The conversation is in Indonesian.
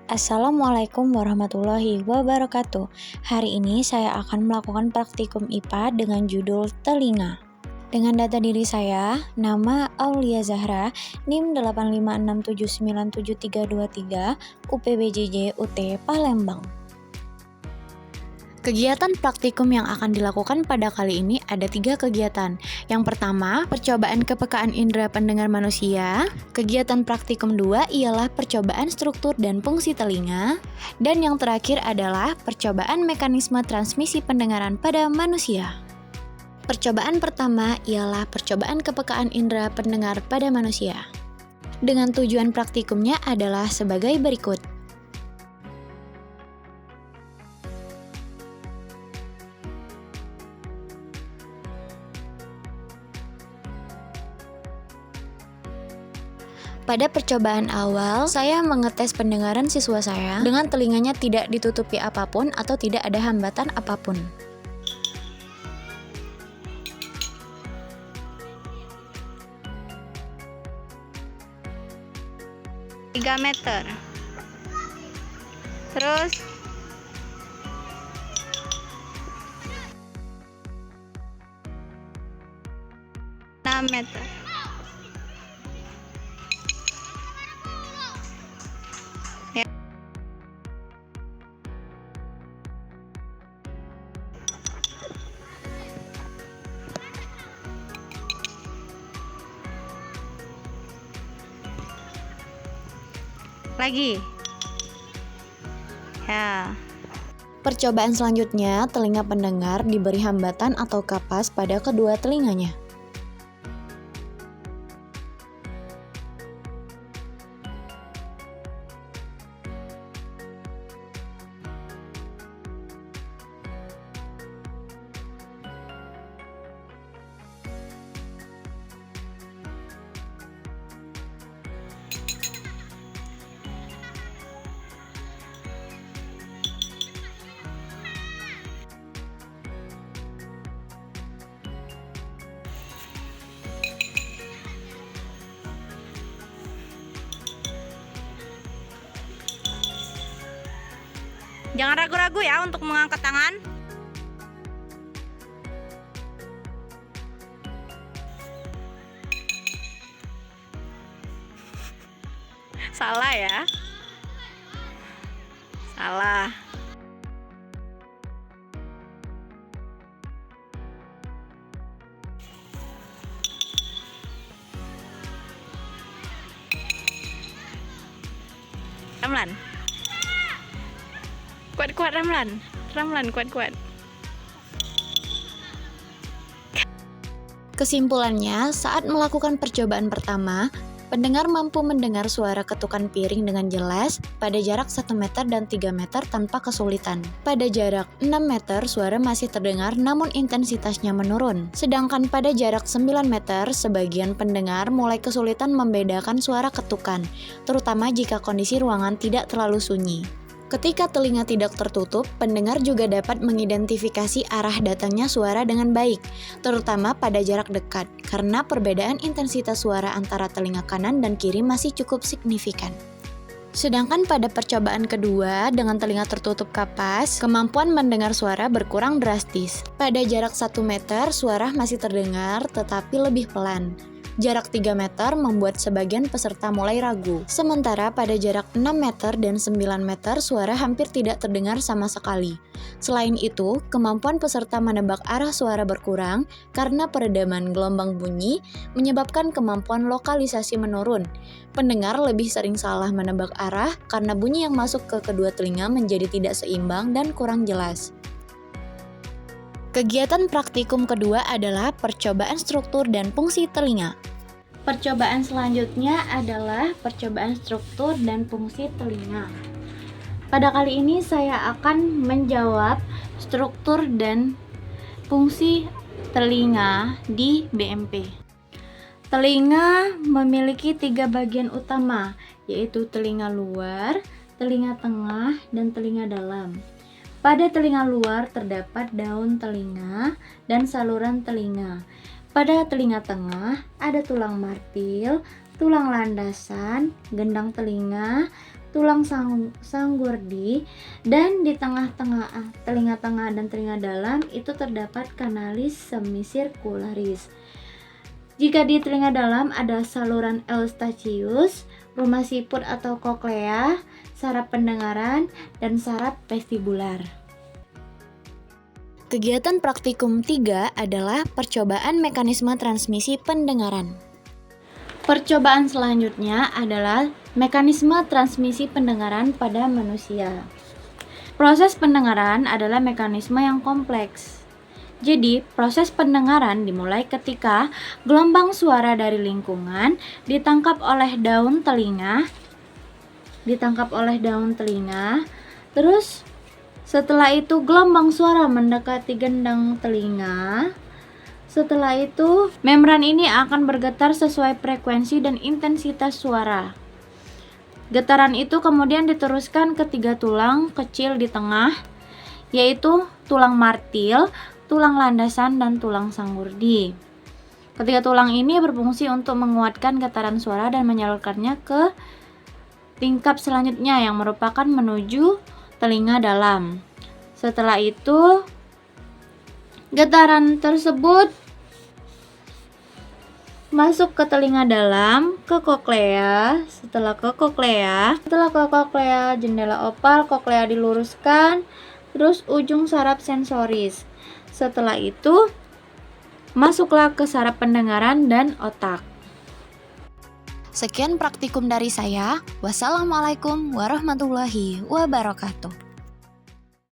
Assalamualaikum warahmatullahi wabarakatuh. Hari ini saya akan melakukan praktikum IPA dengan judul telinga. Dengan data diri saya, nama Aulia Zahra, NIM 856797323, UPBJJ UT Palembang. Kegiatan praktikum yang akan dilakukan pada kali ini ada 3 kegiatan. Yang pertama, percobaan kepekaan indera pendengar manusia. Kegiatan praktikum 2 ialah percobaan struktur dan fungsi telinga. Dan yang terakhir adalah percobaan mekanisme transmisi pendengaran pada manusia. Percobaan pertama ialah percobaan kepekaan indera pendengar pada manusia. Dengan tujuan praktikumnya adalah sebagai berikut. Pada percobaan awal, saya mengetes pendengaran siswa saya dengan telinganya tidak ditutupi apapun atau tidak ada hambatan apapun. Tiga meter. Terus 6 meter. Ya. Lagi. Ya. Percobaan selanjutnya, telinga pendengar diberi hambatan atau kapas pada kedua telinganya. Jangan ragu-ragu ya untuk mengangkat tangan. Salah ya. Salah. Ramlan. Kuat-kuat Ramlan. Ramlan kuat-kuat. Kesimpulannya, saat melakukan percobaan pertama, pendengar mampu mendengar suara ketukan piring dengan jelas pada jarak 1 meter dan 3 meter tanpa kesulitan. Pada jarak 6 meter, suara masih terdengar namun intensitasnya menurun. Sedangkan pada jarak 9 meter, sebagian pendengar mulai kesulitan membedakan suara ketukan, terutama jika kondisi ruangan tidak terlalu sunyi. Ketika telinga tidak tertutup, pendengar juga dapat mengidentifikasi arah datangnya suara dengan baik, terutama pada jarak dekat, karena perbedaan intensitas suara antara telinga kanan dan kiri masih cukup signifikan. Sedangkan pada percobaan kedua, dengan telinga tertutup kapas, kemampuan mendengar suara berkurang drastis. Pada jarak 1 meter, suara masih terdengar tetapi lebih pelan. Jarak 3 meter membuat sebagian peserta mulai ragu. Sementara pada jarak 6 meter dan 9 meter suara hampir tidak terdengar sama sekali. Selain itu, kemampuan peserta menebak arah suara berkurang karena peredaman gelombang bunyi menyebabkan kemampuan lokalisasi menurun. Pendengar lebih sering salah menebak arah karena bunyi yang masuk ke kedua telinga menjadi tidak seimbang dan kurang jelas. Kegiatan praktikum kedua adalah percobaan struktur dan fungsi telinga. Percobaan selanjutnya adalah percobaan struktur dan fungsi telinga. Pada kali ini saya akan menjawab struktur dan fungsi telinga di BMP. Telinga memiliki 3 bagian utama, yaitu telinga luar, telinga tengah, dan telinga dalam. Pada telinga luar terdapat daun telinga dan saluran telinga. Pada telinga tengah ada tulang martil, tulang landasan, gendang telinga, tulang sanggurdi, dan di tengah-tengah telinga tengah dan telinga dalam itu terdapat kanalis semisirkularis. Jika di telinga dalam ada saluran eustachius, rumah siput atau koklea, saraf pendengaran, dan saraf vestibular. Kegiatan praktikum 3 adalah percobaan mekanisme transmisi pendengaran. Percobaan selanjutnya adalah mekanisme transmisi pendengaran pada manusia. Proses pendengaran adalah mekanisme yang kompleks. Jadi, proses pendengaran dimulai ketika gelombang suara dari lingkungan ditangkap oleh daun telinga. Terus setelah itu gelombang suara mendekati gendang telinga. Setelah itu, membran ini akan bergetar sesuai frekuensi dan intensitas suara. Getaran itu kemudian diteruskan ke 3 tulang kecil di tengah, yaitu tulang martil, tulang landasan, dan tulang sanggurdi. Ketiga tulang ini berfungsi untuk menguatkan getaran suara dan menyalurkannya ke tingkap selanjutnya yang merupakan menuju telinga dalam. Setelah itu, getaran tersebut masuk ke telinga dalam, ke koklea. Setelah ke koklea, jendela opal, koklea diluruskan, terus ujung saraf sensoris. Setelah itu, masuklah ke saraf pendengaran dan otak. Sekian praktikum dari saya. Wassalamualaikum warahmatullahi wabarakatuh.